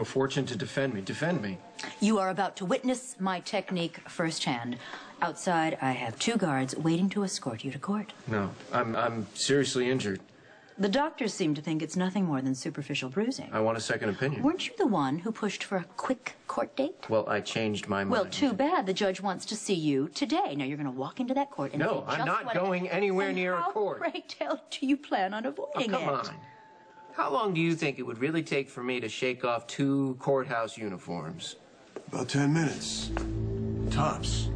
a fortune to defend me. Defend me. You are about to witness my technique firsthand. Outside, I have 2 guards waiting to escort you to court. No, I'm seriously injured. The doctors seem to think it's nothing more than superficial bruising. I want a second opinion. Weren't you the one who pushed for a quick court date? Well, I changed my mind. Well, too bad. The judge wants to see you today. Now, you're going to walk into that court and no, I'm not going anywhere near a court. How, pray tell, do you plan on avoiding it? Come on. How long do you think it would really take for me to shake off 2 courthouse uniforms? About 10 minutes. Tops.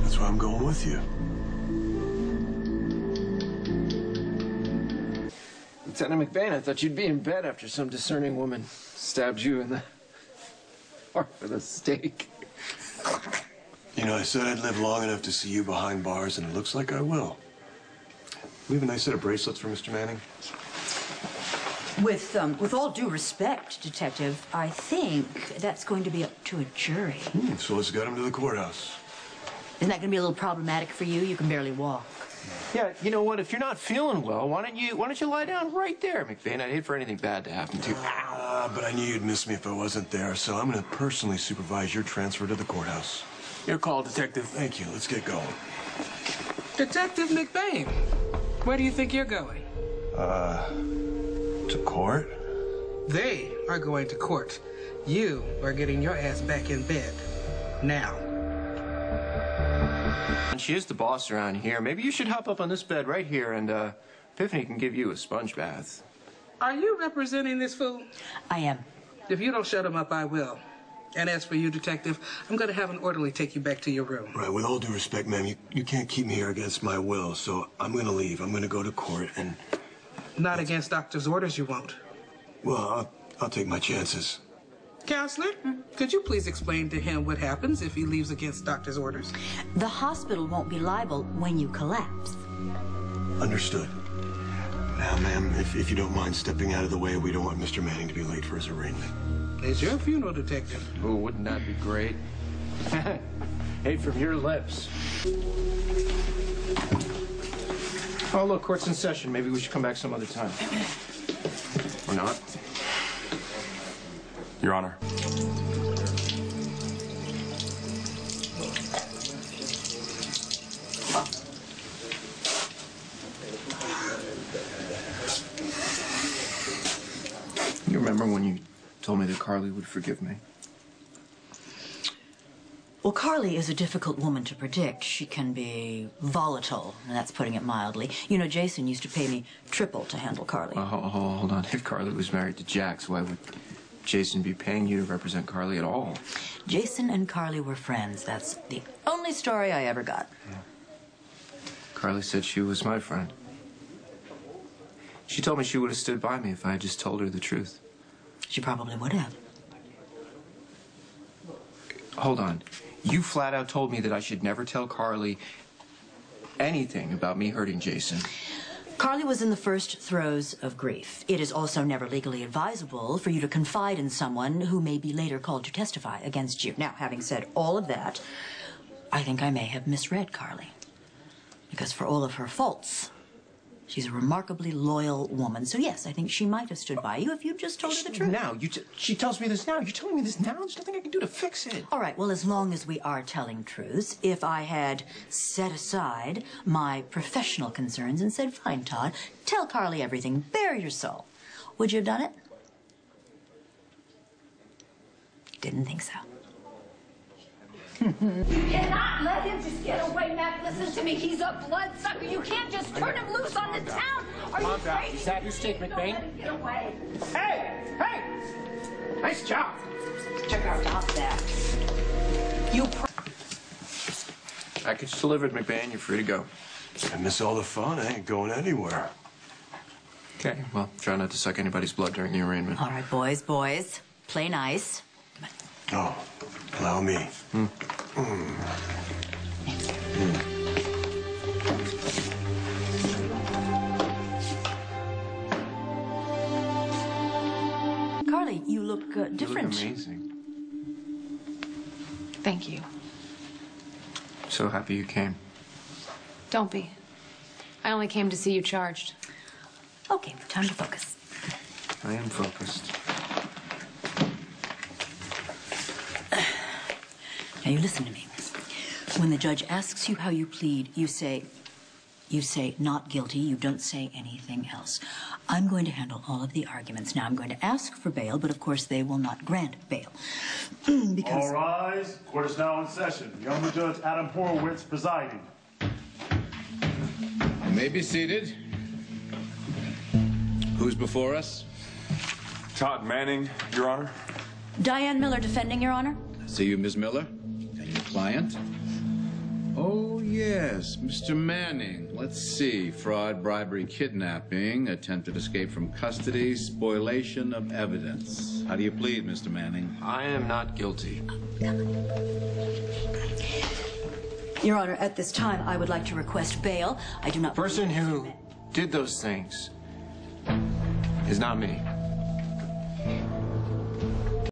That's why I'm going with you. Lieutenant McBain, I thought you'd be in bed after some discerning woman stabbed you in the heart with a stake. You know, I said I'd live long enough to see you behind bars, and it looks like I will. We have a nice set of bracelets for Mr. Manning. With all due respect, Detective, I think that's going to be up to a jury. So let's get him to the courthouse. Isn't that going to be a little problematic for you? You can barely walk. Yeah, you know what? If you're not feeling well, why don't you lie down right there, McBain? I'd hate for anything bad to happen to you. But I knew you'd miss me if I wasn't there, so I'm going to personally supervise your transfer to the courthouse. Your call, Detective. Thank you. Let's get going. Detective McBain, where do you think you're going? To court? They are going to court. You are getting your ass back in bed. Now. She is the boss around here. Maybe you should hop up on this bed right here, and Epiphany can give you a sponge bath. Are you representing this fool? I am. If you don't shut him up, I will. And as for you, Detective, I'm going to have an orderly take you back to your room. Right, with all due respect, ma'am, you can't keep me here against my will, so I'm going to leave. I'm going to go to court and... Not against doctor's orders, you won't. Well, I'll take my chances. Counselor, could you please explain to him what happens if he leaves against doctor's orders? The hospital won't be liable when you collapse. Understood. Now, ma'am, if you don't mind stepping out of the way, we don't want Mr. Manning to be late for his arraignment. It's your funeral, Detective. Oh, wouldn't that be great? Hey, from your lips. Oh, look, court's in session. Maybe we should come back some other time. Or not. Your Honor. You remember when you told me that Carly would forgive me? Well, Carly is a difficult woman to predict. She can be volatile, and that's putting it mildly. You know, Jason used to pay me triple to handle Carly. Hold on. If Carly was married to Jax, why would Jason be paying you to represent Carly at all? Jason and Carly were friends. That's the only story I ever got. Yeah. Carly said she was my friend. She told me she would have stood by me if I had just told her the truth. She probably would have. Hold on. You flat out told me that I should never tell Carly anything about me hurting Jason. Carly was in the first throes of grief. It is also never legally advisable for you to confide in someone who may be later called to testify against you. Now, having said all of that, I think I may have misread Carly. Because for all of her faults, she's a remarkably loyal woman. So, yes, I think she might have stood by you if you just told her the truth. Now, she tells me this now. You're telling me this now? There's nothing I can do to fix it. All right, well, as long as we are telling truths, if I had set aside my professional concerns and said, fine, Todd, tell Carly everything, bare your soul, would you have done it? Didn't think so. You cannot let him just get away, Mac. Listen to me. He's a bloodsucker. You can't just turn him loose on the town. Are you crazy? Is that your stake, McBain? Don't let him get away. Hey! Nice job. Check out top that. Package delivered, McBain. You're free to go. I miss all the fun. I ain't going anywhere. Okay, well, try not to suck anybody's blood during the arraignment. All right, boys. Play nice. Oh, allow me. Carly, you look different. You look amazing. Thank you. So happy you came. Don't be. I only came to see you charged. Okay, time to focus. I am focused. Now you listen to me. When the judge asks you how you plead, you say not guilty. You don't say anything else. I'm going to handle all of the arguments. Now, I'm going to ask for bail, but of course they will not grant bail. Because... All rise. Court is now in session. The Honorable Judge Adam Horowitz presiding. You may be seated. Who's before us? Todd Manning, Your Honor. Diane Miller defending, Your Honor. See you, Ms. Miller. And your client? Oh, yes, Mr. Manning. Let's see. Fraud, bribery, kidnapping, attempted escape from custody, spoliation of evidence. How do you plead, Mr. Manning? I am not guilty. Your Honor, at this time, I would like to request bail. I do not... The person who did those things is not me.